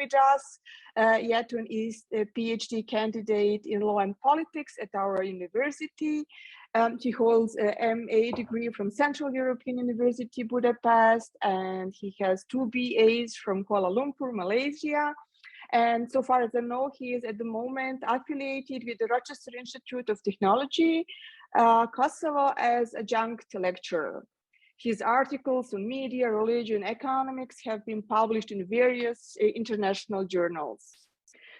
with us. Jeton is a PhD candidate in law and politics at our university. He holds a MA degree from Central European University, Budapest, and he has 2 BAs from Kuala Lumpur, Malaysia. And so far as I know, he is at the moment affiliated with the Rochester Institute of Technology, Kosovo, as adjunct lecturer. His articles on media, religion, economics have been published in various international journals.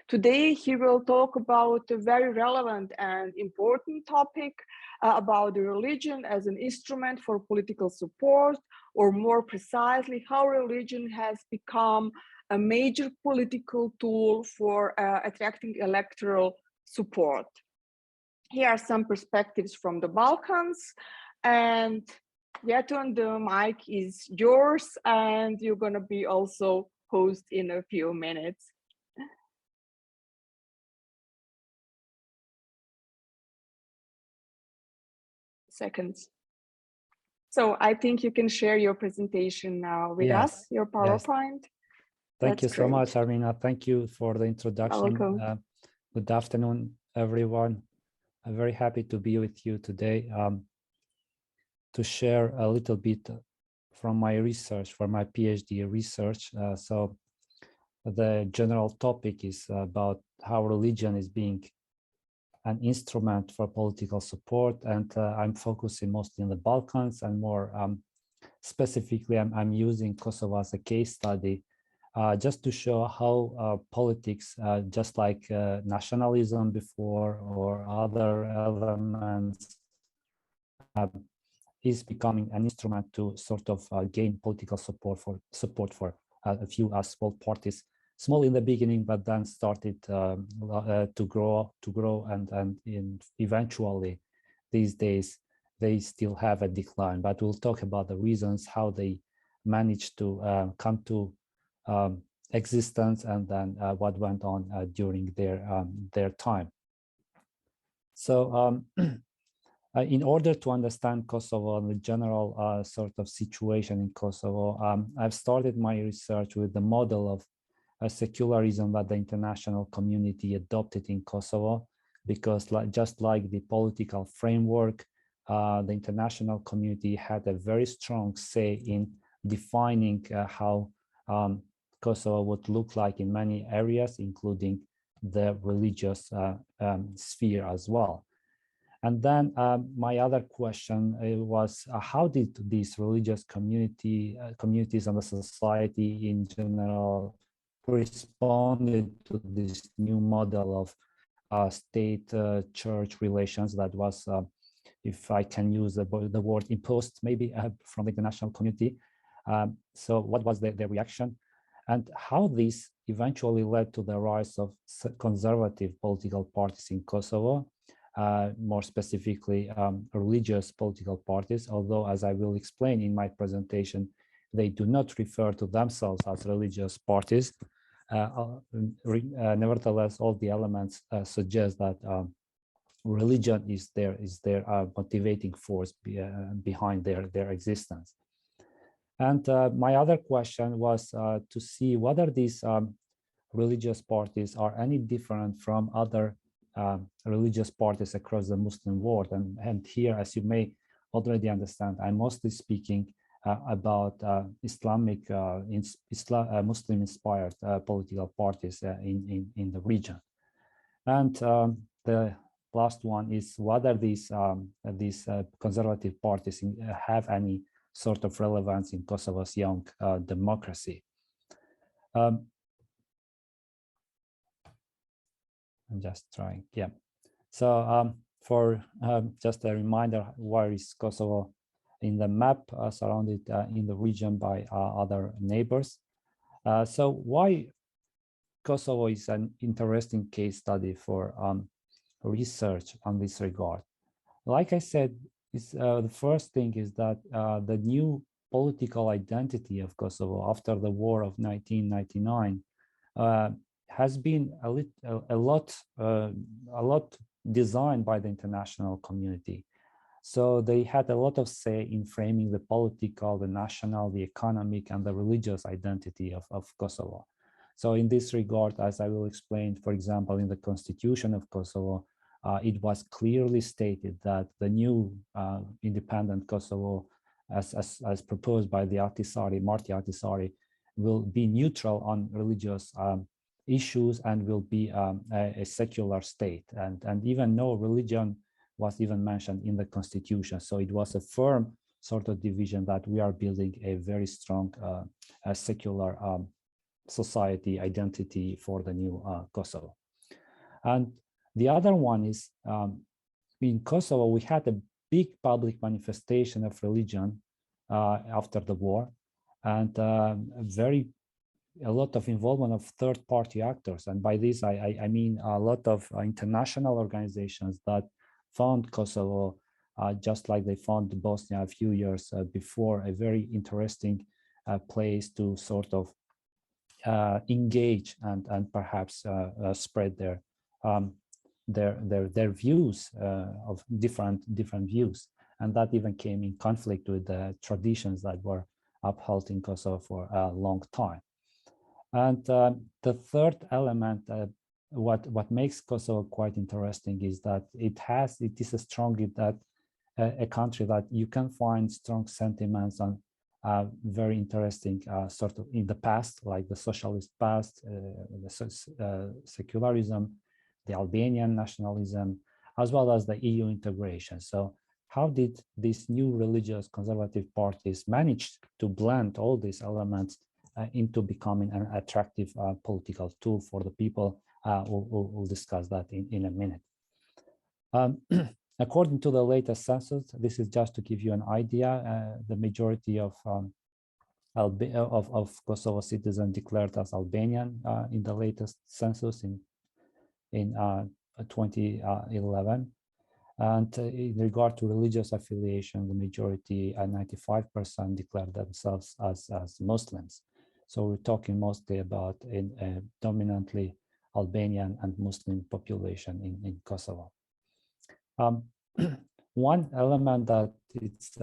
Today, he will talk about a very relevant and important topic about the religion as an instrument for political support, or more precisely, how religion has become a major political tool for attracting electoral support. Here are some perspectives from the Balkans. And Jeton, the mic is yours, and you're going to be also host in a few minutes. Seconds. So I think you can share your presentation now with us, your PowerPoint. Yes. Thank you so much, Armina. Thank you for the introduction. Good afternoon, everyone. I'm very happy to be with you today to share a little bit from my research, for my PhD research. So the general topic is about how religion is being an instrument for political support, and I'm focusing mostly on the Balkans, and more specifically, I'm using Kosovo as a case study just to show how politics, just like nationalism before or other elements, is becoming an instrument to sort of gain political support for a few small parties. Small in the beginning, but then started to grow, and eventually, these days, they still have a decline. But we'll talk about the reasons how they managed to come to existence, and then what went on during their time. So, in order to understand Kosovo and the general sort of situation in Kosovo, I've started my research with the model of secularism that the international community adopted in Kosovo, because just like the political framework, the international community had a very strong say in defining how Kosovo would look like in many areas, including the religious sphere as well. And then my other question was, how did these religious communities and the society in general responded to this new model of state-church relations that was, if I can use the word, imposed maybe from the international community. So what was their reaction? And how this eventually led to the rise of conservative political parties in Kosovo, more specifically religious political parties, although, as I will explain in my presentation, they do not refer to themselves as religious parties. Nevertheless, all the elements suggest that religion is their motivating force behind their existence. And my other question was to see whether these religious parties are any different from other religious parties across the Muslim world. And here, as you may already understand, I'm mostly speaking about Islamic, Muslim-inspired political parties in the region. And the last one is whether these conservative parties have any sort of relevance in Kosovo's young democracy. I'm just trying, yeah. So for just a reminder, where is Kosovo in the map, surrounded in the region by other neighbors. So why Kosovo is an interesting case study for research on this regard. Like I said, the first thing is that the new political identity of Kosovo after the war of 1999 has been a lot designed by the international community. So they had a lot of say in framing the political, the national, the economic, and the religious identity of Kosovo. So in this regard, as I will explain, for example, in the constitution of Kosovo, it was clearly stated that the new independent Kosovo, as proposed by the Marti Ahtisaari, will be neutral on religious issues and will be a secular state. And even no religion was even mentioned in the constitution. So it was a firm sort of division that we are building a very strong secular society identity for the new Kosovo. And the other one is in Kosovo, we had a big public manifestation of religion after the war, and a lot of involvement of third-party actors. And by this, I mean a lot of international organizations that found Kosovo, just like they found Bosnia a few years before, a very interesting place to sort of engage and perhaps spread their views of different views, and that even came in conflict with the traditions that were upheld in Kosovo for a long time. And the third element, what makes Kosovo quite interesting, is that it is a country that you can find strong sentiments on very interesting sort of in the past, like the socialist past, the secularism, the Albanian nationalism, as well as the EU integration. So how did these new religious conservative parties manage to blend all these elements into becoming an attractive political tool for the people? We'll discuss that in a minute. According to the latest census, this is just to give you an idea, the majority of Kosovo citizens declared as Albanian in the latest census in 2011. And in regard to religious affiliation, the majority, 95%, declared themselves as Muslims. So we're talking mostly about a dominantly Albanian and Muslim population in Kosovo. One element that it's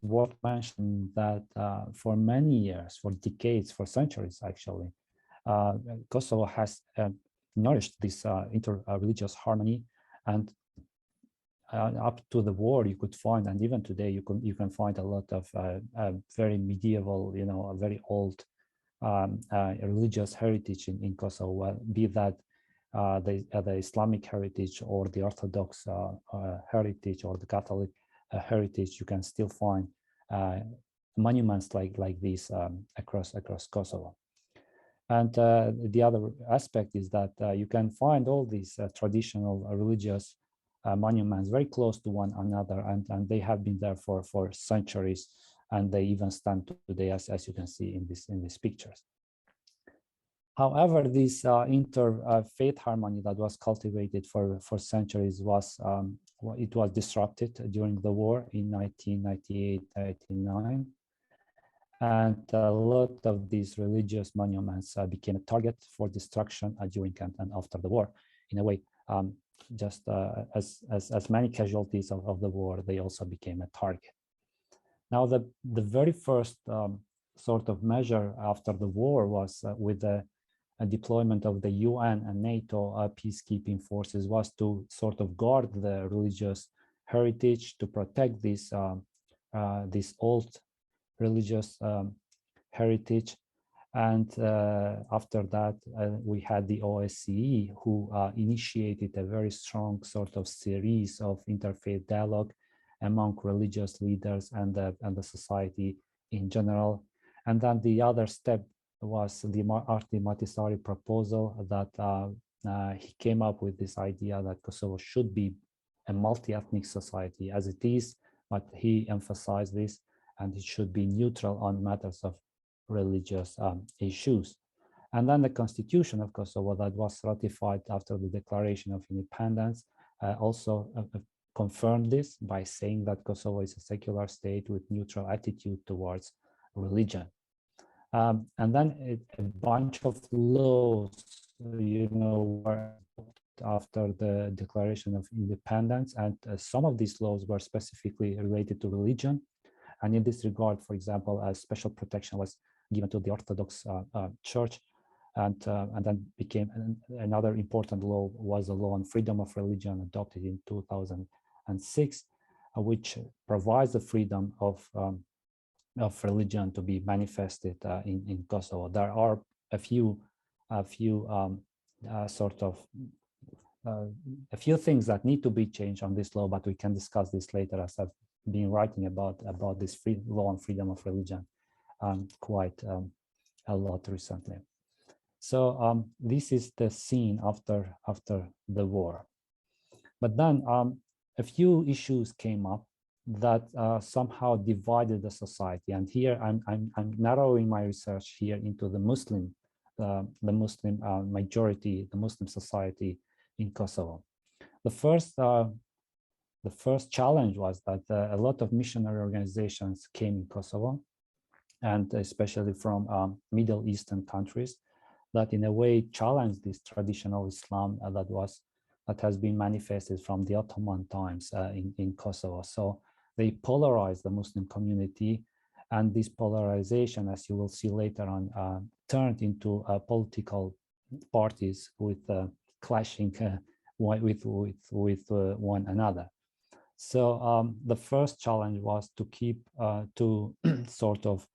worth mentioning that for many years, for decades, for centuries actually, Kosovo has nourished this inter-religious harmony, and up to the war you could find, and even today you can find a lot of very medieval, a very old religious heritage in Kosovo, be that the Islamic heritage or the Orthodox heritage or the Catholic heritage. You can still find monuments like these across Kosovo. And the other aspect is that you can find all these traditional religious monuments very close to one another, and they have been there for centuries, and they even stand today, as you can see in these pictures. However, this inter-faith harmony that was cultivated for centuries was disrupted during the war in 1998-1999. And a lot of these religious monuments became a target for destruction during and after the war. In a way, just as many casualties of the war, they also became a target. Now, the very first sort of measure after the war was with the deployment of the UN and NATO peacekeeping forces, was to sort of guard the religious heritage, to protect this old religious heritage. And after that, we had the OSCE, who initiated a very strong sort of series of interfaith dialogue among religious leaders and the society in general. And then the other step was the Marti Ahtisaari proposal that he came up with this idea that Kosovo should be a multi-ethnic society as it is, but he emphasized this, and it should be neutral on matters of religious issues. And then the constitution of Kosovo that was ratified after the declaration of independence also confirmed this by saying that Kosovo is a secular state with neutral attitude towards religion. And then a bunch of laws, were after the declaration of independence, and some of these laws were specifically related to religion. And in this regard, for example, a special protection was given to the Orthodox Church. And then became another important law was a law on freedom of religion adopted in 2006, which provides the freedom of religion to be manifested in Kosovo. There are a few things that need to be changed on this law, but we can discuss this later, as I've been writing about this law on freedom of religion quite a lot recently. So this is the scene after the war. But then a few issues came up that somehow divided the society. And here I'm narrowing my research here into the Muslim majority, the Muslim society in Kosovo. The first challenge was that a lot of missionary organizations came in Kosovo, and especially from Middle Eastern countries, that in a way challenged this traditional Islam that has been manifested from the Ottoman times in Kosovo. So they polarized the Muslim community, and this polarization, as you will see later on, turned into political parties with clashing with one another. So the first challenge was to keep to sort of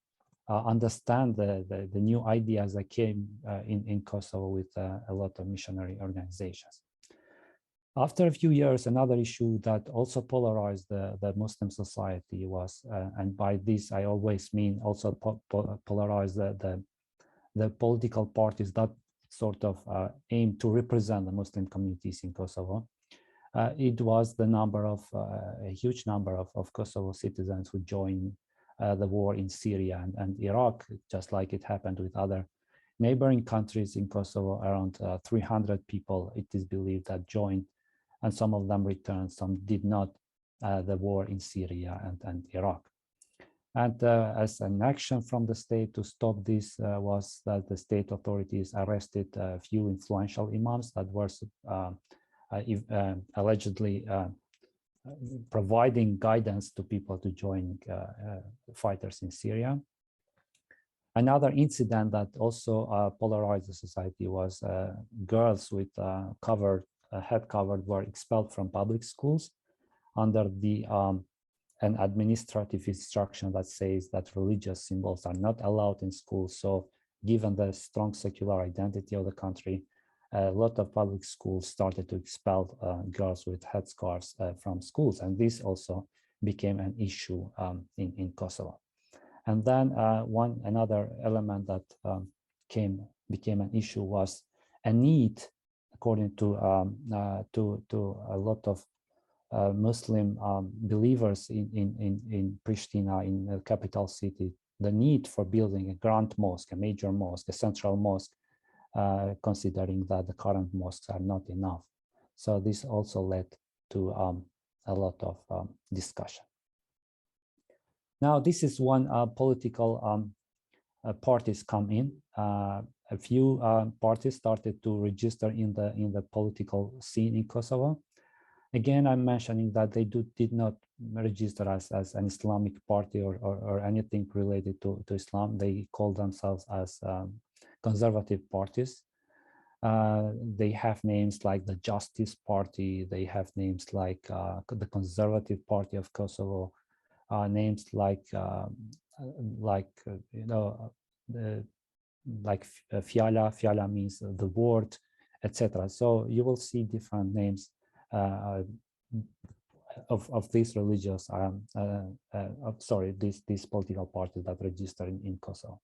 understand the new ideas that came in Kosovo with a lot of missionary organizations. After a few years, another issue that also polarized the Muslim society was, and by this I always mean also polarize the political parties that sort of aim to represent the Muslim communities in Kosovo. It was the number of a huge number of Kosovo citizens who joined the war in Syria and Iraq, just like it happened with other neighboring countries in Kosovo. Around 300 people, it is believed, that joined, and some of them returned, some did not, the war in Syria and Iraq. And as an action from the state to stop this was that the state authorities arrested a few influential imams that were allegedly providing guidance to people to join fighters in Syria. Another incident that also polarized the society was girls with head covered were expelled from public schools under an administrative instruction that says that religious symbols are not allowed in schools. So given the strong secular identity of the country, a lot of public schools started to expel girls with headscarves from schools, and this also became an issue in Kosovo. And then another element that became an issue was a need, according to a lot of Muslim believers in Pristina, in the capital city, the need for building a grand mosque, a major mosque, a central mosque, considering that the current mosques are not enough. So this also led to a lot of discussion. Now, this is when political parties come in. A few parties started to register in the political scene in Kosovo. Again, I'm mentioning that they did not register as an Islamic party or anything related to Islam. They call themselves as conservative parties. They have names like the Justice Party. They have names like the Conservative Party of Kosovo. Names like Fiala. Fiala means the word, etc. So you will see different names of these religious, these political parties that register in Kosovo.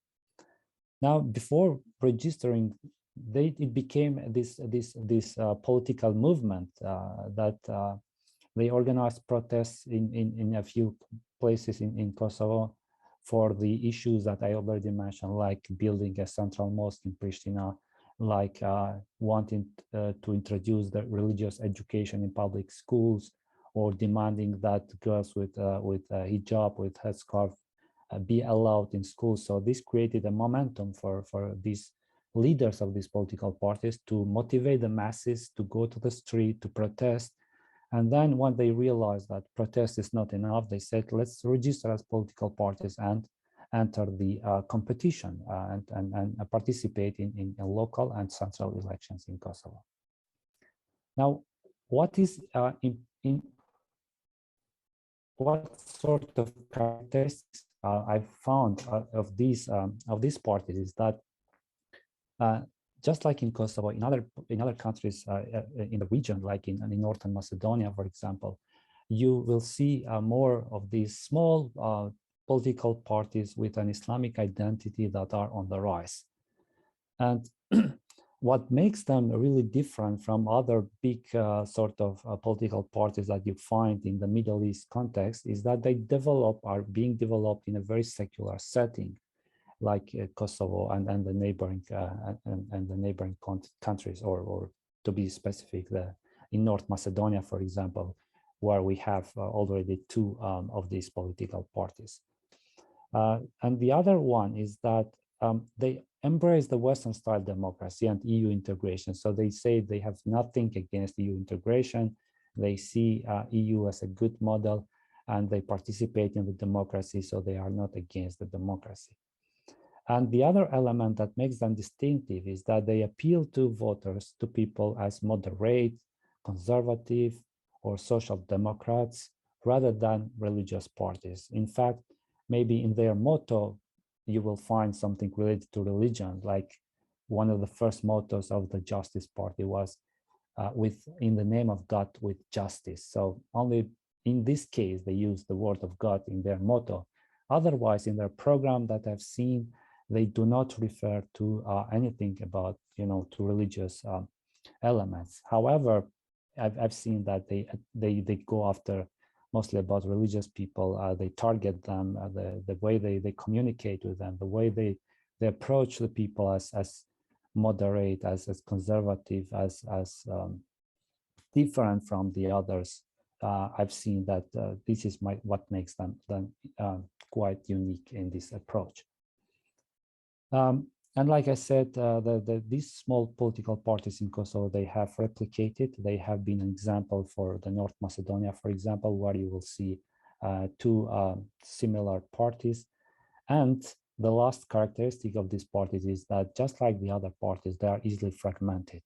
Now, before registering, it became this political movement that they organized protests in a few places in Kosovo for the issues that I already mentioned, like building a central mosque in Pristina, like wanting to introduce the religious education in public schools, or demanding that girls with hijab, with headscarf, be allowed in schools. So this created a momentum for these leaders of these political parties to motivate the masses to go to the street to protest. And then when they realized that protest is not enough, they said, let's register as political parties and enter the competition and participate in local and central elections in Kosovo. Now, what is what sort of characteristics I've found of these parties is that just like in Kosovo, in other countries in the region, like in Northern Macedonia, for example, you will see more of these small political parties with an Islamic identity that are on the rise. And what makes them really different from other big sort of political parties that you find in the Middle East context is that they are being developed in a very secular setting, like Kosovo and the neighboring countries, or to be specific, in North Macedonia, for example, where we have already two of these political parties. And the other one is that they embrace the Western style democracy and EU integration. So they say they have nothing against EU integration. They see EU as a good model and they participate in the democracy, so they are not against the democracy. And the other element that makes them distinctive is that they appeal to voters, to people as moderate, conservative, or social democrats, rather than religious parties. In fact, maybe in their motto, you will find something related to religion, like one of the first mottos of the Justice Party was in the name of God with justice. So only in this case, they use the word of God in their motto. Otherwise, in their program that I've seen, they do not refer to anything about, to religious elements. However, I've seen that they go after mostly about religious people. They target them, the way they communicate with them, the way they approach the people as moderate, as conservative, as different from the others. I've seen that this is what makes them quite unique in this approach. And like I said, these small political parties in Kosovo, they have replicated. They have been an example for the North Macedonia, for example, where you will see two similar parties. And the last characteristic of these parties is that just like the other parties, they are easily fragmented.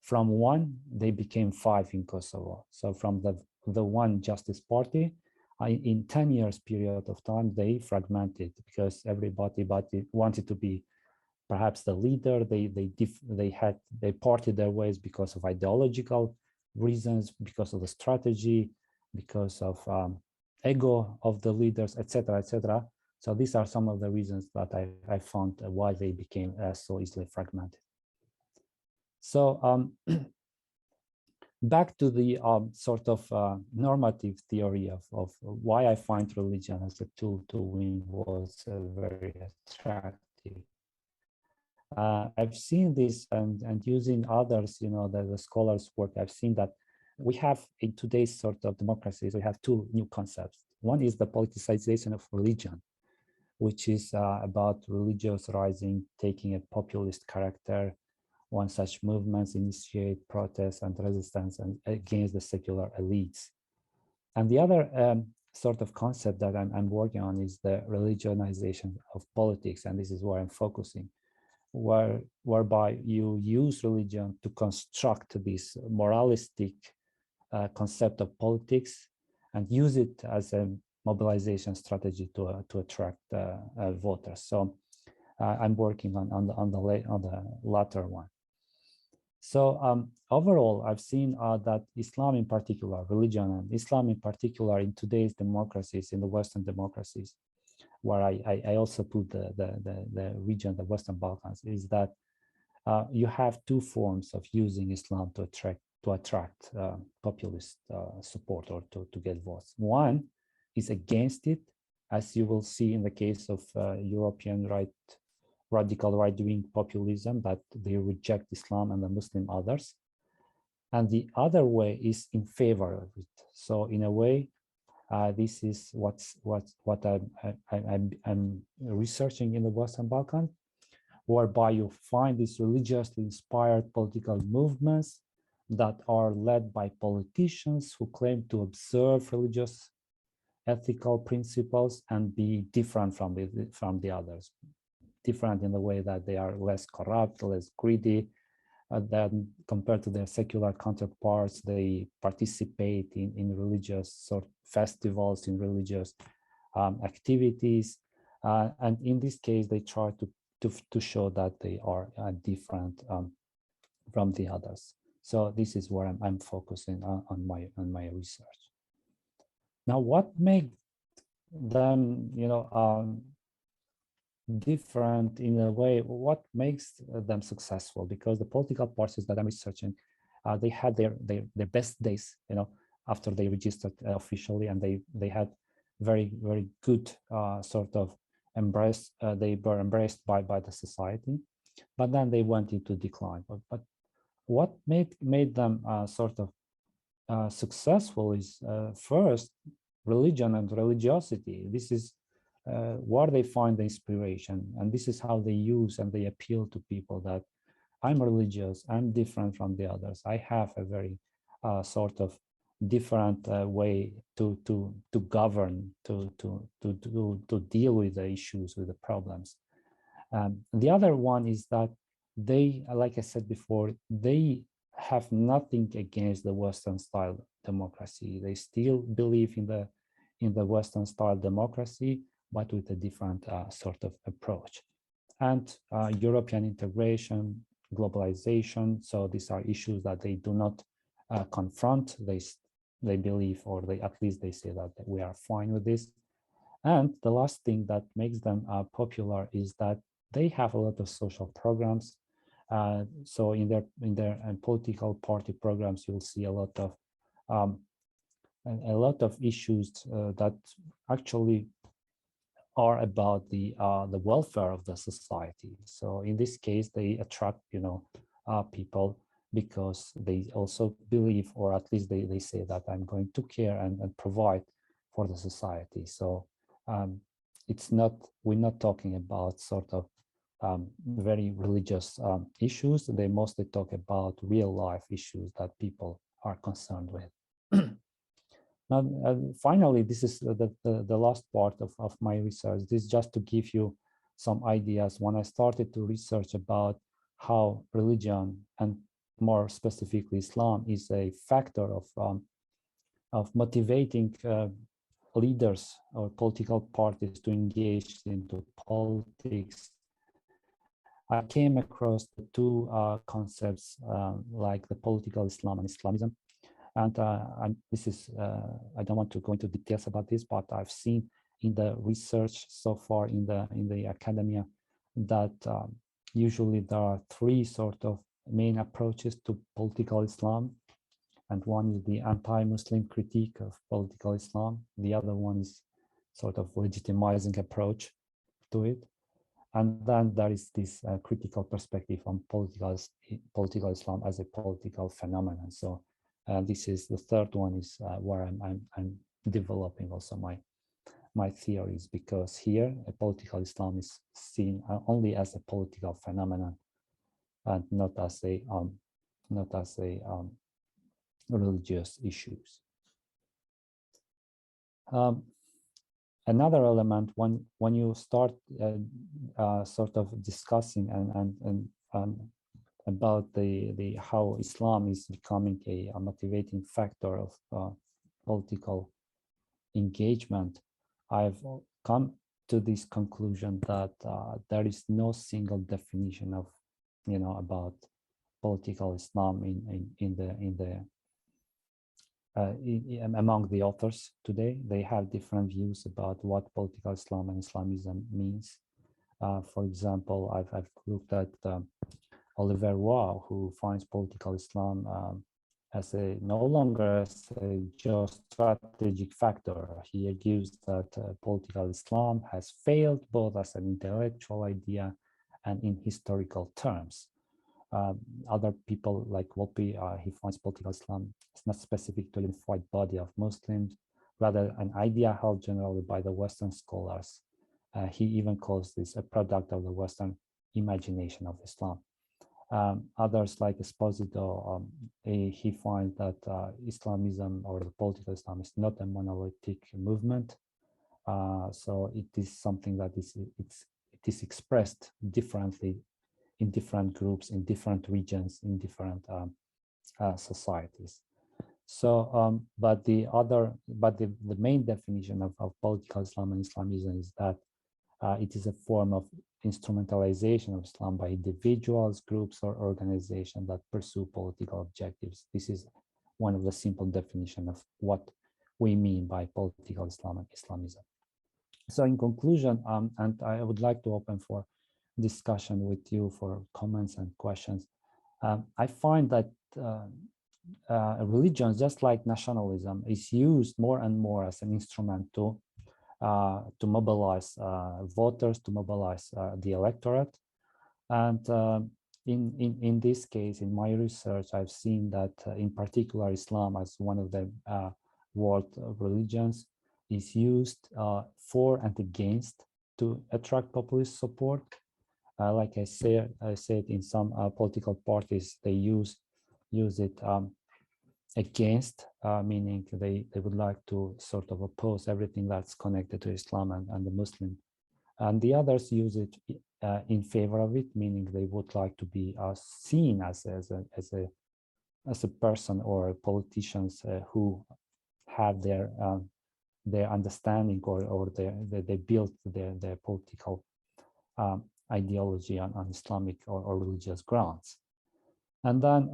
From one, they became five in Kosovo. So from the one Justice Party, in 10 years period of time, they fragmented because everybody wanted to be perhaps the leader. They parted their ways because of ideological reasons, because of the strategy, because of ego of the leaders, etc., etc. So these are some of the reasons that I found why they became so easily fragmented. So back to the sort of normative theory of why I find religion as a tool to win votes very attractive. I've seen this and using others, the scholars' work, I've seen that we have in today's sort of democracies, we have two new concepts. One is the politicization of religion, which is about religious rising, taking a populist character when such movements initiate protests and resistance against the secular elites. And the other sort of concept that I'm working on is the religionization of politics, and this is where I'm focusing, whereby you use religion to construct this moralistic concept of politics and use it as a mobilization strategy to attract voters. So I'm working on the latter one. So overall, I've seen that Islam in particular, religion and Islam in particular in today's democracies, in the Western democracies, where I also put the region, the Western Balkans, is that you have two forms of using Islam to attract populist support or to get votes. One is against it, as you will see in the case of European radical right-wing populism, that they reject Islam and the Muslim others. And the other way is in favor of it. So in a way, this is what I'm researching in the Western Balkans, whereby you find these religiously inspired political movements that are led by politicians who claim to observe religious ethical principles and be different from the others. Different in the way that they are less corrupt, less greedy, than compared to their secular counterparts. They participate in religious sort of festivals, in religious activities, and in this case, they try to show that they are different from the others. So this is where I'm focusing on my research. Now, what makes them, different in a way? What makes them successful? Because the political parties that I'm researching, they had their best days, after they registered officially, and they had very good sort of embrace. They were embraced by the society, but then they went into decline. But what made them sort of successful is first religion and religiosity. This is where they find the inspiration, and this is how they use and they appeal to people that I'm religious, I'm different from the others, I have a very sort of different way to govern, to deal with the issues, with the problems. The other one is that they, like I said before, they have nothing against the Western style democracy. They still believe in the Western style democracy, but with a different sort of approach. And European integration, globalization. So these are issues that they do not confront. They believe, or at least they say that we are fine with this. And the last thing that makes them popular is that they have a lot of social programs. So in their political party programs, you'll see a lot of issues that actually are about the welfare of the society. So in this case, they attract people because they also believe, or at least they say that I'm going to care and provide for the society. So we're not talking about sort of very religious issues. They mostly talk about real life issues that people are concerned with. Now, finally, this is the last part of my research. This is just to give you some ideas. When I started to research about how religion, and more specifically Islam, is a factor of motivating leaders or political parties to engage into politics, I came across the two concepts like the political Islam and Islamism. And this is, I don't want to go into details about this, but I've seen in the research so far in the academia that usually there are three sort of main approaches to political Islam. And one is the anti-Muslim critique of political Islam. The other one is sort of legitimizing approach to it. And then there is this critical perspective on political Islam as a political phenomenon. So this is the third one, is where I'm developing also my theories, because here a political Islam is seen only as a political phenomenon and not as a religious issues. Another element, when you start sort of discussing and about the how Islam is becoming a motivating factor of political engagement, I've come to this conclusion that there is no single definition of about political Islam among the authors today. They have different views about what political Islam and Islamism means. For example, I've looked at Oliver Waugh, who finds political Islam as no longer as a geostrategic factor. He argues that political Islam has failed both as an intellectual idea and in historical terms. Other people like Wolpe, he finds political Islam is not specific to a unified body of Muslims, rather an idea held generally by the Western scholars. He even calls this a product of the Western imagination of Islam. Others like Esposito, he finds that Islamism or the political Islam is not a monolithic movement. So it is something that it is expressed differently in different groups, in different regions, in different societies. So, but the main definition of political Islam and Islamism is that it is a form of instrumentalization of Islam by individuals, groups, or organizations that pursue political objectives. This is one of the simple definitions of what we mean by political Islam and Islamism. So in conclusion, and I would like to open for discussion with you for comments and questions. I find that religion, just like nationalism, is used more and more as an instrument to mobilize voters, to mobilize the electorate. And in this case, in my research, I've seen that in particular Islam as one of the world religions is used for and against to attract populist support. Like I said in some political parties, they use it against, meaning they would like to sort of oppose everything that's connected to Islam and the Muslim. And the others use it in favor of it, meaning they would like to be seen as a person or politicians who have their understanding or they built their political ideology on Islamic or religious grounds. And then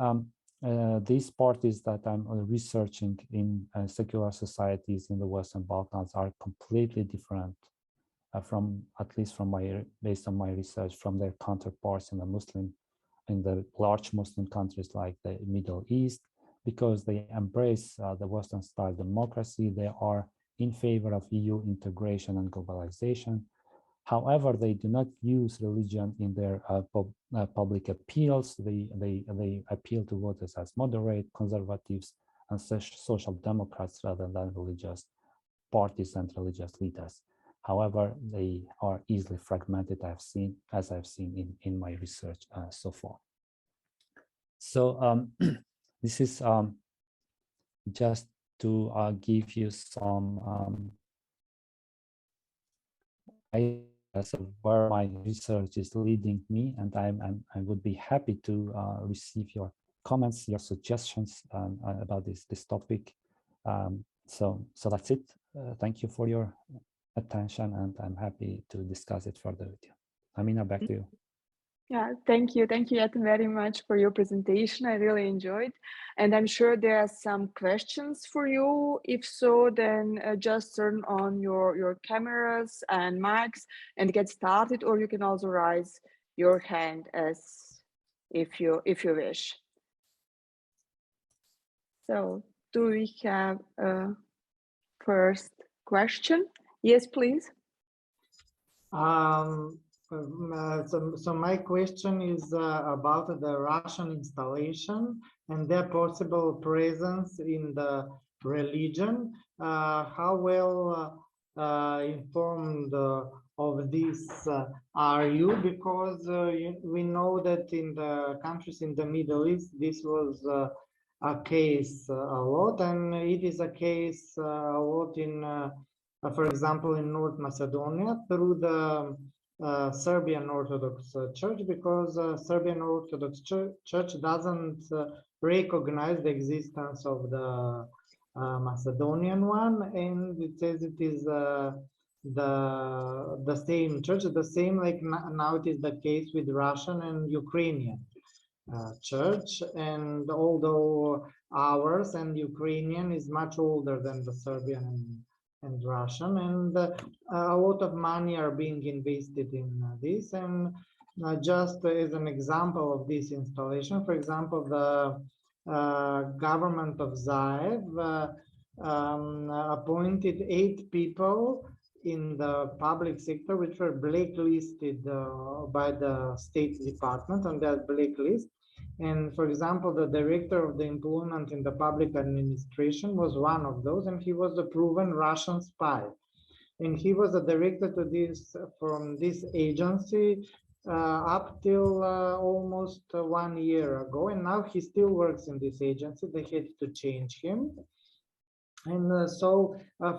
these parties that I'm researching in secular societies in the Western Balkans are completely different based on my research, from their counterparts in the large Muslim countries like the Middle East, because they embrace the Western style democracy. They are in favor of EU integration and globalization. However, they do not use religion in their public appeals. They appeal to voters as moderate, conservatives, and social democrats rather than religious parties and religious leaders. However, they are easily fragmented, as I've seen in my research so far. So this is just to give you some ideas of where my research is leading me, and I would be happy to receive your comments, your suggestions about this topic. So that's it. Thank you for your attention, and I'm happy to discuss it further with you. Amina, back to you. Yeah, thank you, Jeton, very much for your presentation. I really enjoyed, and I'm sure there are some questions for you. If so, then just turn on your cameras and mics and get started, or you can also raise your hand as if you wish. So, do we have a first question? Yes, please. So my question is about the Russian installation and their possible presence in the religion. How well informed of this are you? Because we know that in the countries in the Middle East, this was a case a lot, and it is a case a lot in, for example, in North Macedonia through the Serbian Orthodox Church, because Serbian Orthodox Church doesn't recognize the existence of the Macedonian one, and it says it is the same church, the same like now it is the case with Russian and Ukrainian church. And although ours and Ukrainian is much older than the Serbian and Russian, and a lot of money are being invested in this. And just as an example of this installation, for example, the government of Zaev appointed 8 people in the public sector which were blacklisted by the State Department on that blacklist. And for example, the director of the employment in the public administration was one of those, and he was a proven Russian spy. And he was a director to this from this agency up till almost 1 year ago, and now he still works in this agency. They had to change him. And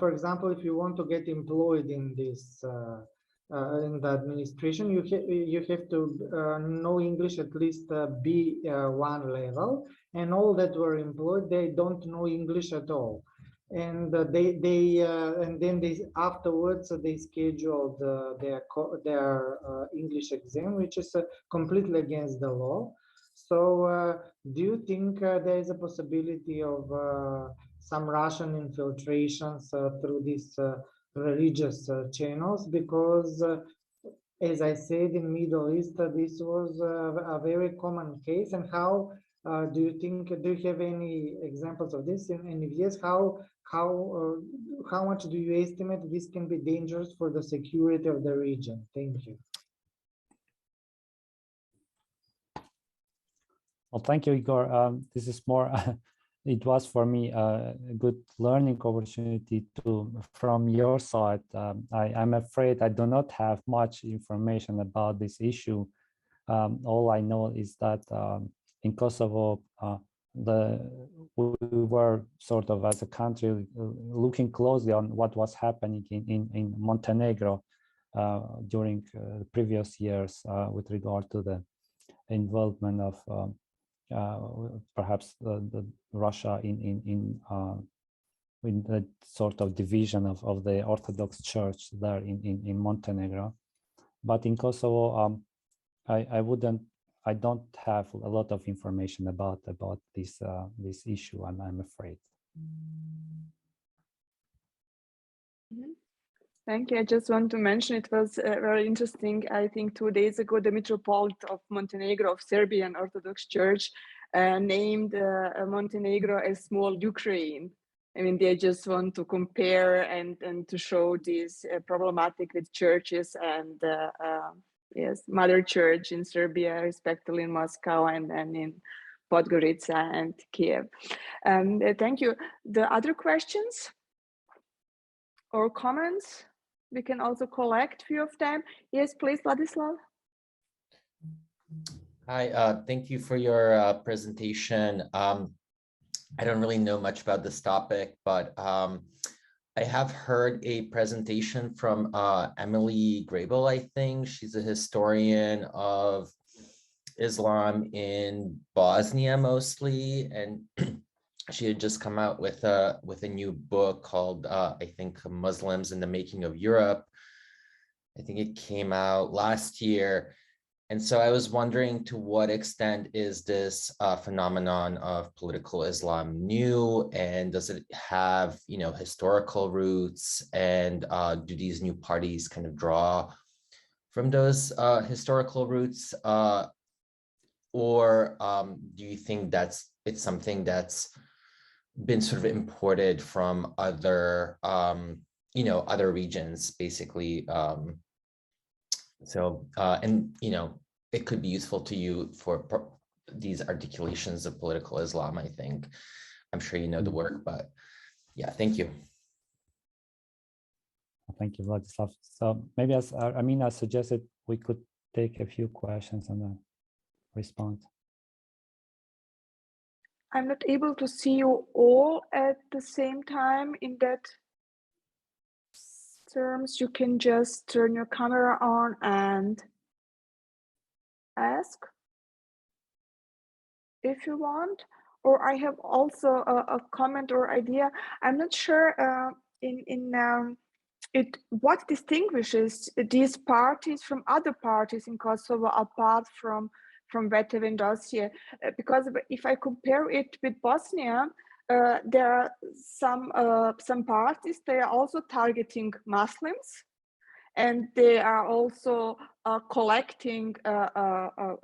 for example, if you want to get employed in this in the administration, you have to know English at least B1 level, and all that were employed, they don't know English at all. And and then they afterwards they scheduled their English exam, which is completely against the law. So do you think there is a possibility of some Russian infiltrations through these religious channels? Because as I said, in Middle East, this was a very common case. And how do you think? Do you have any examples of this? And if yes, how much do you estimate this can be dangerous for the security of the region? Thank you. Well, thank you, Igor. This is more. It was for me a good learning opportunity from your side. I'm afraid I do not have much information about this issue. All I know is that in Kosovo, we were sort of as a country looking closely on what was happening in Montenegro during the previous years with regard to the involvement of perhaps the Russia in the sort of division of the Orthodox Church there in Montenegro. But in Kosovo, I don't have a lot of information about this issue. I'm afraid. Thank you. I just want to mention it was very interesting. I think 2 days ago, the Metropolitan of Montenegro of Serbian Orthodox Church named Montenegro as small Ukraine. I mean, they just want to compare and to show this problematic with churches and yes, Mother Church in Serbia, respectively in Moscow and then in Podgorica and Kiev. Thank you. The other questions or comments? We can also collect a few of them. Yes, please, Vladislav. Hi, thank you for your presentation. I don't really know much about this topic, but I have heard a presentation from Emily Grable, I think. She's a historian of Islam in Bosnia mostly, and she had just come out with a new book called I think Muslims in the Making of Europe. I think it came out last year. And so I was wondering, to what extent is this phenomenon of political Islam new, and does it have, historical roots, and do these new parties kind of draw from those historical roots, or do you think it's something that's been sort of imported from other, other regions, basically? It could be useful to you for these articulations of political Islam, I think. I'm sure you know the work, but yeah, thank you. Thank you, Vladislav. So maybe, as Amina suggested, we could take a few questions and then respond. I'm not able to see you all at the same time in that terms. You can just turn your camera on and ask if you want, or I have also a comment or idea. I'm not sure what distinguishes these parties from other parties in Kosovo apart from Vetev and Dossier, because if I compare it with Bosnia, there are some parties, they are also targeting Muslims, and they are also collecting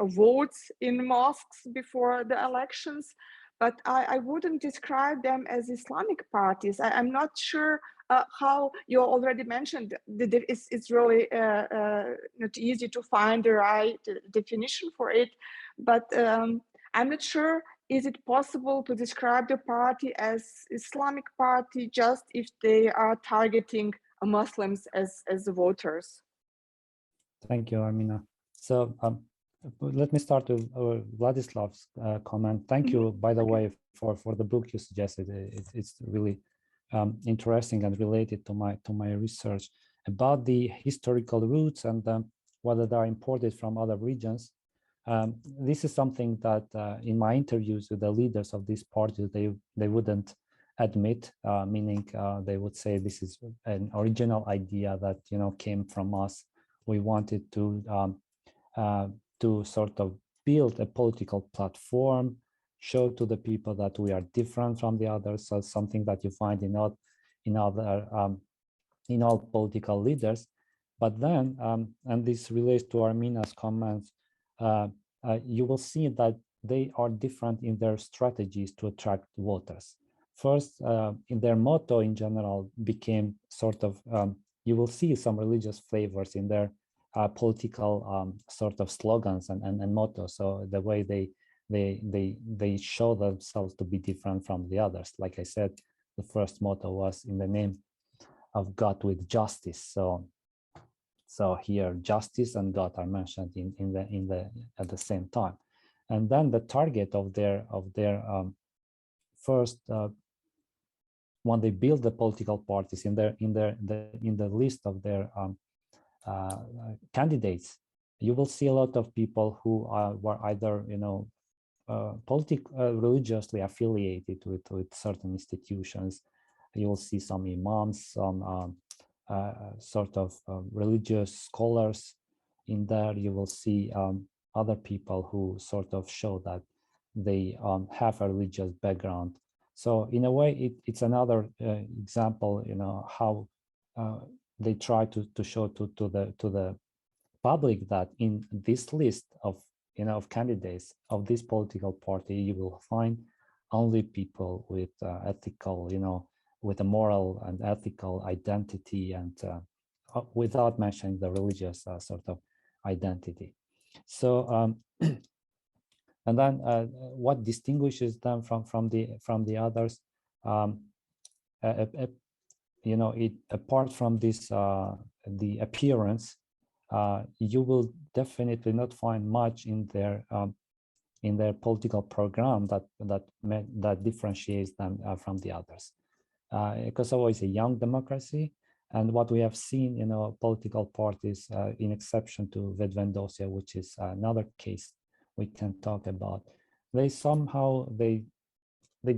votes in mosques before the elections. But I wouldn't describe them as Islamic parties. I'm not sure how you already mentioned that it's really not easy to find the right definition for it. But I'm not sure, is it possible to describe the party as Islamic party just if they are targeting Muslims as the voters? Thank you, Armina. So let me start with Vladislav's comment. Thank you, by the way, for the book you suggested. It's really interesting and related to my research about the historical roots and whether they are imported from other regions. This is something that in my interviews with the leaders of these parties, they wouldn't admit, meaning they would say this is an original idea that came from us. We wanted to sort of build a political platform, show to the people that we are different from the others. So something that you find in all political leaders. But then, and this relates to Armina's comments, you will see that they are different in their strategies to attract voters. First, in their motto in general became sort of, you will see some religious flavors in their political sort of slogans and mottos. So the way they show themselves to be different from the others. Like I said, the first motto was in the name of God with justice. So here justice and God are mentioned at the same time. And then the target of their first when they build the political parties in the list of their candidates, you will see a lot of people who were either religiously affiliated with certain institutions. You will see some imams, some sort of religious scholars in there. You will see other people who sort of show that they have a religious background. So in a way, it's another example, how they try to show to the public that in this list of of candidates of this political party, you will find only people with ethical, with a moral and ethical identity, and without mentioning the religious sort of identity. So and then what distinguishes them from the others, apart from this the appearance, you will definitely not find much in their political program that differentiates them from the others. Kosovo is a young democracy, and what we have seen in our political parties, in exception to Vedvendosya, which is another case we can talk about, they somehow they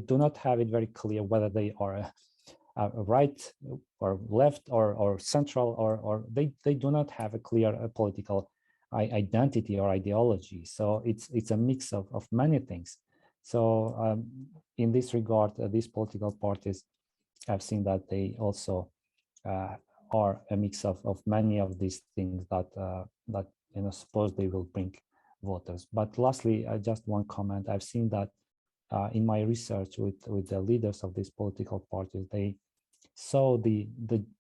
do not have it very clear whether they are right or left or central, or they do not have a clear political identity or ideology. So it's a mix of many things. So in this regard, these political parties, I've seen that they also are a mix of many of these things that suppose they will bring voters. But lastly, just one comment. I've seen that in my research with the leaders of these political parties, they saw the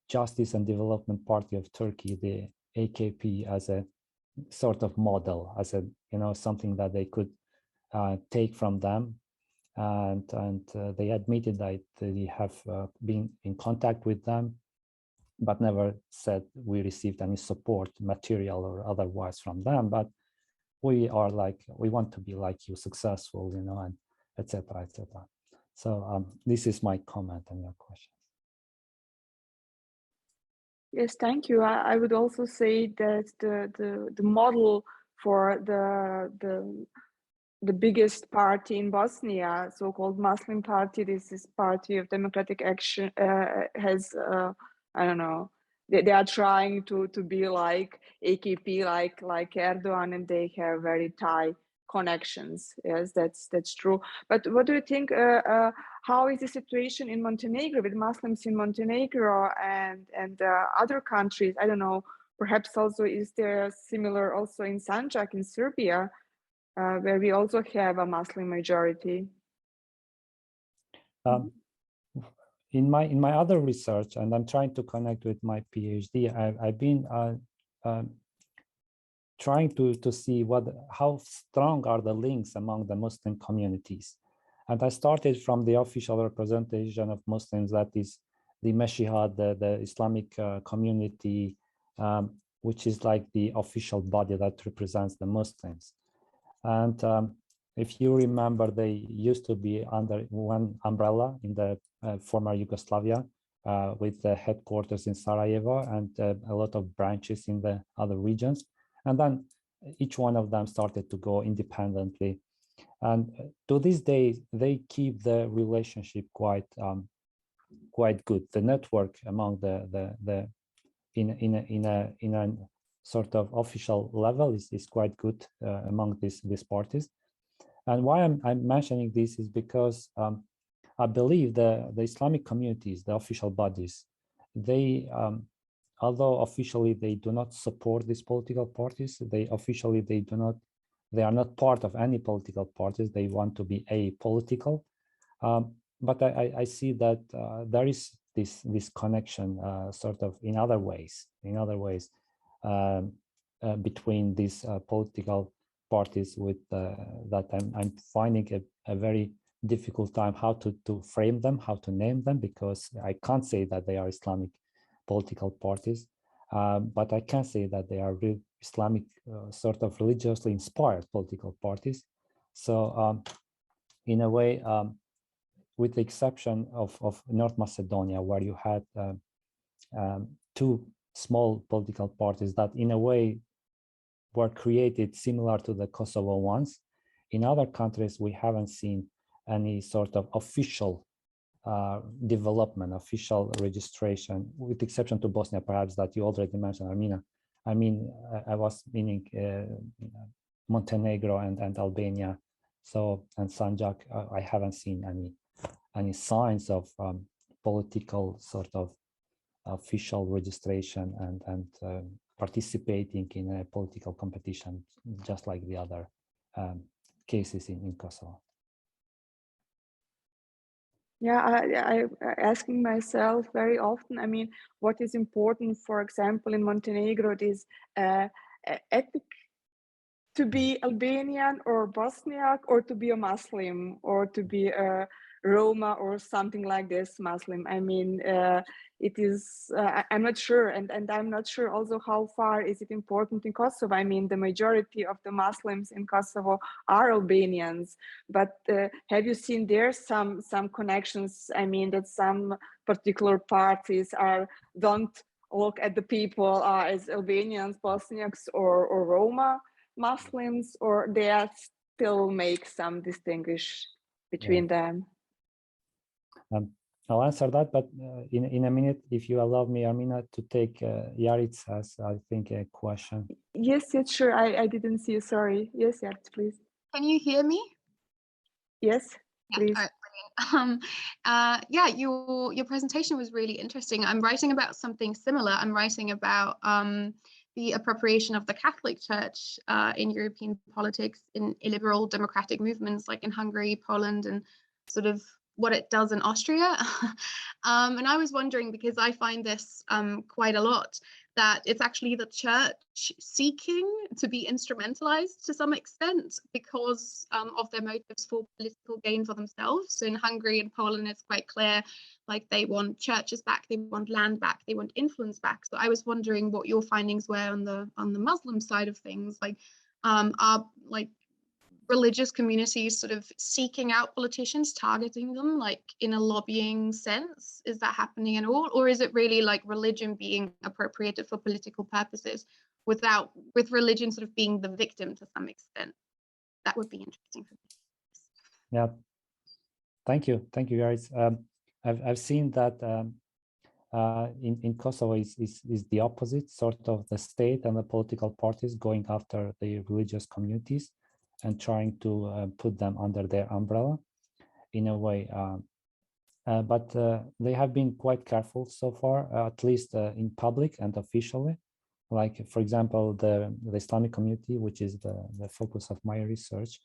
Justice and Development Party of Turkey, the AKP, as a sort of model, as a something that they could take from them, and they admitted that they have been in contact with them, but never said we received any support, material or otherwise, from them. But we want to be like you, successful, and etc. etc. So this is my comment on your question. Yes, thank you. I would also say that the model for the biggest party in Bosnia, so-called Muslim party, this is Party of Democratic Action, has I don't know. They are trying to be like AKP, like Erdogan, and they have very tight connections. Yes, that's true. But what do you think? How is the situation in Montenegro with Muslims in Montenegro and other countries? I don't know. Perhaps also is there similar also in Sanjak in Serbia, where we also have a Muslim majority? In my other research, and I'm trying to connect with my PhD, I've been trying to see how strong are the links among the Muslim communities. And I started from the official representation of Muslims, that is the Meshihad, the Islamic community, which is like the official body that represents the Muslims. And if you remember, they used to be under one umbrella in the former Yugoslavia, with the headquarters in Sarajevo and a lot of branches in the other regions. And then each one of them started to go independently. And to this day, they keep the relationship quite good. The network among in a sort of official level is quite good among these parties. And why I'm mentioning this is because I believe the Islamic communities, the official bodies, they although officially they do not support these political parties, they are not part of any political parties. They want to be apolitical. But I see that there is this connection sort of in other ways between these political parties with that I'm finding a very difficult time how to frame them, how to name them, because I can't say that they are Islamic political parties, but I can say that they are real Islamic sort of religiously inspired political parties. So in a way, with the exception of North Macedonia, where you had two small political parties that in a way were created similar to the Kosovo ones, in other countries we haven't seen any sort of official development, official registration, with the exception to Bosnia, perhaps, that you already mentioned, Armenia. I mean, I was meaning Montenegro and Albania. So, and Sanjak, I haven't seen any signs of political sort of official registration and participating in a political competition, just like the other cases in Kosovo. Yeah, I asking myself very often, I mean, what is important, for example, in Montenegro, it is ethic, to be Albanian or Bosniak, or to be a Muslim, or to be a Roma or something like this Muslim. I mean, it is, I'm not sure, and I'm not sure also how far is it important in Kosovo. I mean, the majority of the Muslims in Kosovo are Albanians, but have you seen there some connections? I mean, that some particular parties don't look at the people as Albanians, Bosniaks, or Roma Muslims, or they still make some distinguish between them? I'll answer that, but in a minute, if you allow me, Armina, to take Yarit's as I think a question. Yes, sure. I didn't see you. Sorry. Yes, Yarit, please. Can you hear me? Yes, please. Yeah, brilliant. Yeah, your presentation was really interesting. I'm writing about something similar. I'm writing about the appropriation of the Catholic Church in European politics, in illiberal democratic movements like in Hungary, Poland, and sort of what it does in Austria. And I was wondering, because I find this quite a lot, that it's actually the church seeking to be instrumentalized to some extent because of their motives for political gain for themselves. So in Hungary and Poland, it's quite clear, like they want churches back, they want land back, they want influence back. So I was wondering what your findings were on the Muslim side of things, like are like religious communities sort of seeking out politicians, targeting them like in a lobbying sense? Is that happening at all? Or is it really like religion being appropriated for political purposes with religion sort of being the victim to some extent? That would be interesting for me. Yeah, thank you, guys. I've seen that in Kosovo is the opposite, sort of the state and the political parties going after the religious communities and trying to put them under their umbrella in a way. But they have been quite careful so far, at least in public and officially. Like, for example, the Islamic community, which is the focus of my research,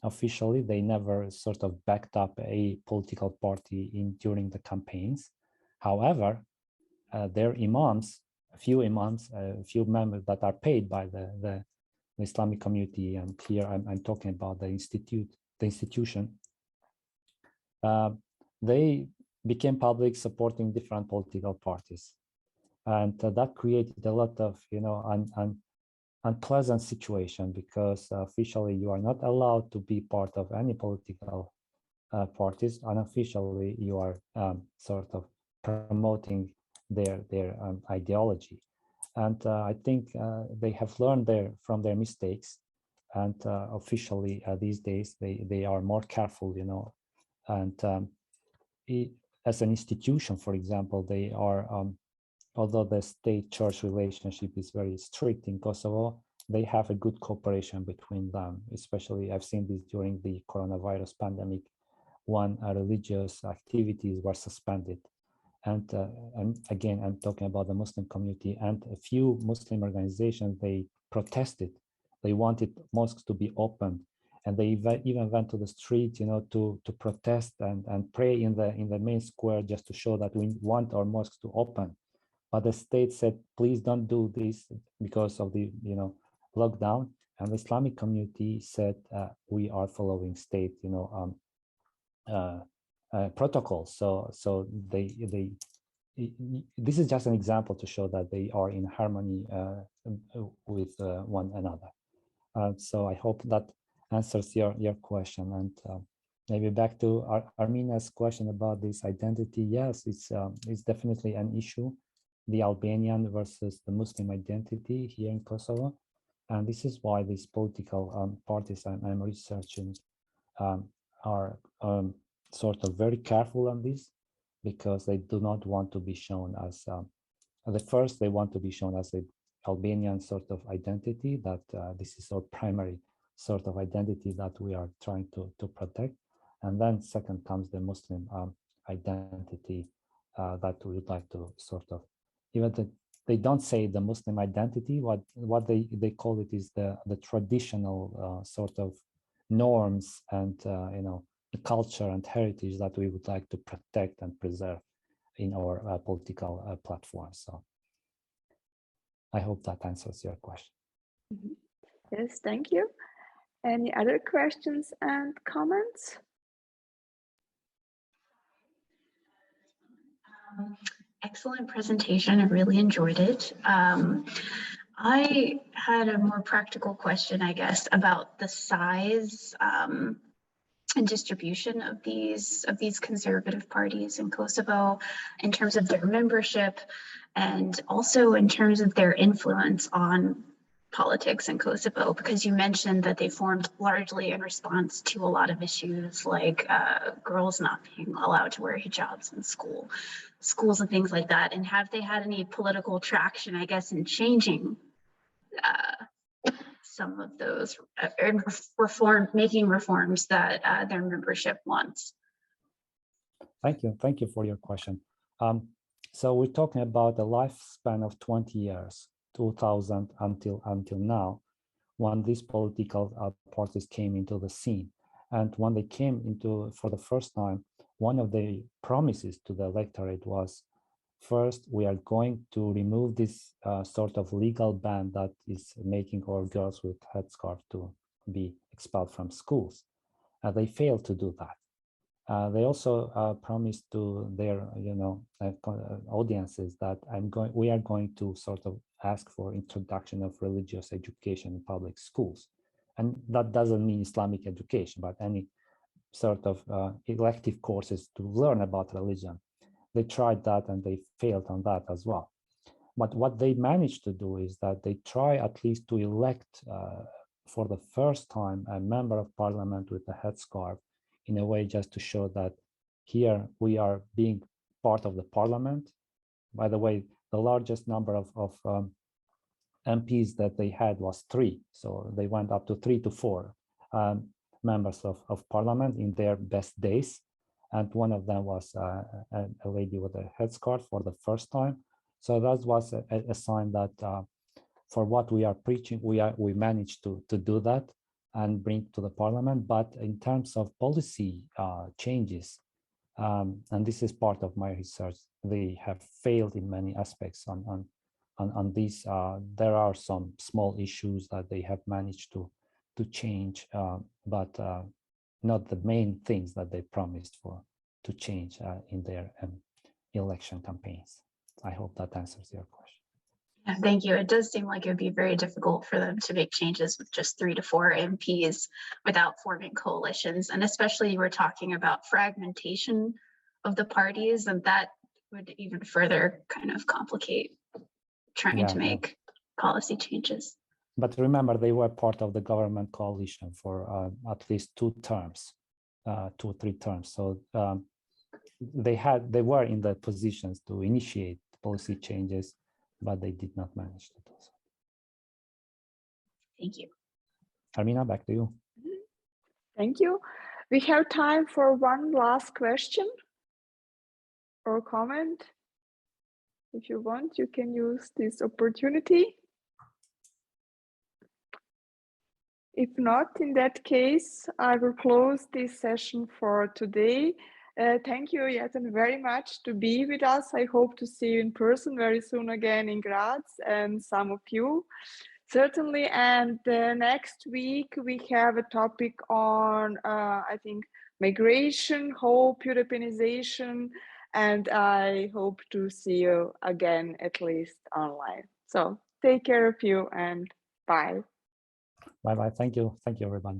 officially, they never sort of backed up a political party during the campaigns. However, their imams, a few members that are paid by the Islamic community, and here I'm talking about the institution, they became public supporting different political parties. And that created a lot of, unpleasant situation, because officially you are not allowed to be part of any political parties. Unofficially, you are sort of promoting their ideology. And I think they have learned from their mistakes. And officially these days, they are more careful, and as an institution, for example, they are, although the state-church relationship is very strict in Kosovo, they have a good cooperation between them. Especially, I've seen this during the coronavirus pandemic, when religious activities were suspended. And again, I'm talking about the Muslim community, and a few Muslim organizations, they protested. They wanted mosques to be open, and they even went to the street, to protest and pray in the main square, just to show that we want our mosques to open. But the state said, please don't do this because of the lockdown. And the Islamic community said, we are following state protocols. So they this is just an example to show that they are in harmony with one another. So I hope that answers your question. And maybe back to Armina's question about this identity. Yes, it's definitely an issue, the Albanian versus the Muslim identity here in Kosovo. And this is why these political parties I'm researching are sort of very careful on this, because they do not want to be shown as, they want to be shown as a Albanian sort of identity, that this is our primary sort of identity that we are trying to protect. And then second comes the Muslim identity that we would like to sort of, even they don't say the Muslim identity, what they call it is the traditional sort of norms and the culture and heritage that we would like to protect and preserve in our political platform. So I hope that answers your question. Yes, thank you. Any other questions and comments? Excellent presentation. I really enjoyed it. I had a more practical question, I guess, about the size and distribution of these conservative parties in Kosovo, in terms of their membership, and also in terms of their influence on politics in Kosovo, because you mentioned that they formed largely in response to a lot of issues like girls not being allowed to wear hijabs in schools and things like that. And have they had any political traction, I guess, in changing some of those making reforms that their membership wants? Thank you for your question. So we're talking about a lifespan of 20 years, 2000 until now, when these political parties came into the scene. And when they came into for the first time, one of the promises to the electorate was, first, we are going to remove this sort of legal ban that is making our girls with headscarf to be expelled from schools. They failed to do that. They also promised to their, audiences that we are going to sort of ask for introduction of religious education in public schools, and that doesn't mean Islamic education, but any sort of elective courses to learn about religion. They tried that and they failed on that as well. But what they managed to do is that they try at least to elect for the first time a member of parliament with a headscarf, in a way just to show that here we are being part of the parliament. By the way, the largest number of MPs that they had was 3. So they went up to 3 to 4 members of parliament in their best days. And one of them was a lady with a headscarf for the first time. So that was a sign that for what we are preaching, we managed to do that and bring to the parliament. But in terms of policy changes, and this is part of my research, they have failed in many aspects on these. There are some small issues that they have managed to change, but not the main things that they promised to change in their election campaigns. I hope that answers your question. Yeah, thank you. It does seem like it would be very difficult for them to make changes with just 3 to 4 MPs without forming coalitions. And especially you were talking about fragmentation of the parties, and that would even further kind of complicate trying to make policy changes. But remember, they were part of the government coalition for at least 2 terms, 2 or 3 terms. So they were in the positions to initiate policy changes, but they did not manage to do so. Thank you. Armina, back to you. Thank you. We have time for one last question or comment. If you want, you can use this opportunity. If not, in that case, I will close this session for today. Thank you, Jeton, very much to be with us. I hope to see you in person very soon again in Graz, and some of you certainly. And next week we have a topic on, I think, migration, hope, Europeanization, and I hope to see you again, at least online. So take care of you and bye. Bye-bye. Thank you. Thank you, everybody.